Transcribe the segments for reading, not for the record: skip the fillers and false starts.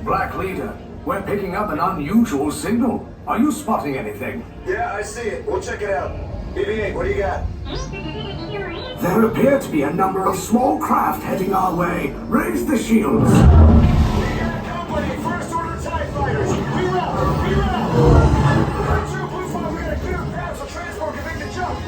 Black Leader, we're picking up an unusual signal. Are you spotting anything? Yeah, I see it. We'll check it out. BB-8, what do you got? There appear to be a number of small craft heading our way. Raise the shields. We got company, first order TIE fighters. Reroute! Reroute! True Blue 5, we got a clear path so transport can make the jump.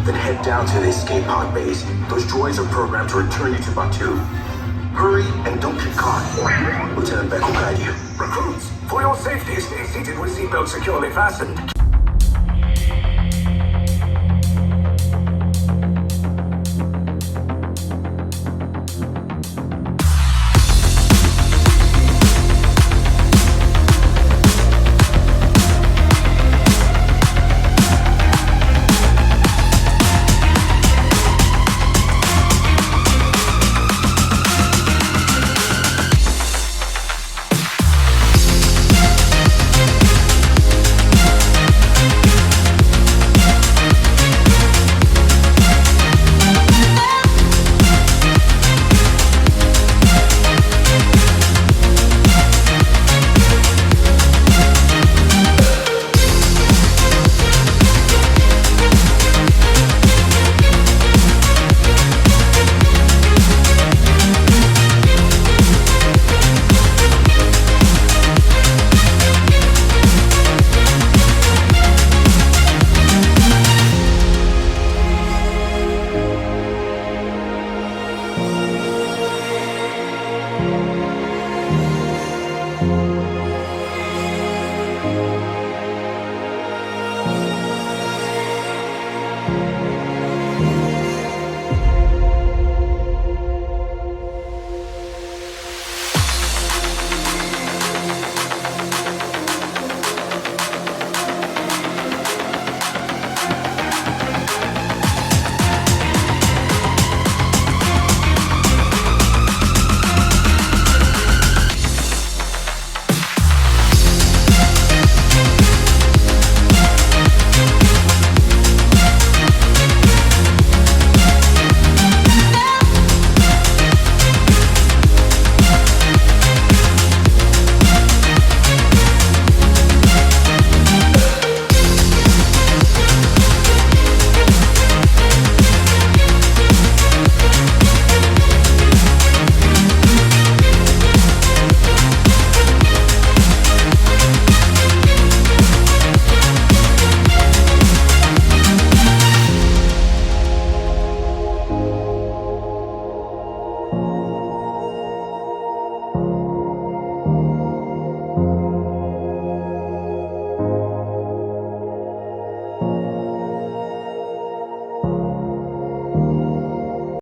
Then head down to the escape pod base. Those droids are programmed to return you to Batu. Hurry and don't get caught. Lieutenant Beck will guide you. Recruits, for your safety, stay seated with seatbelts securely fastened.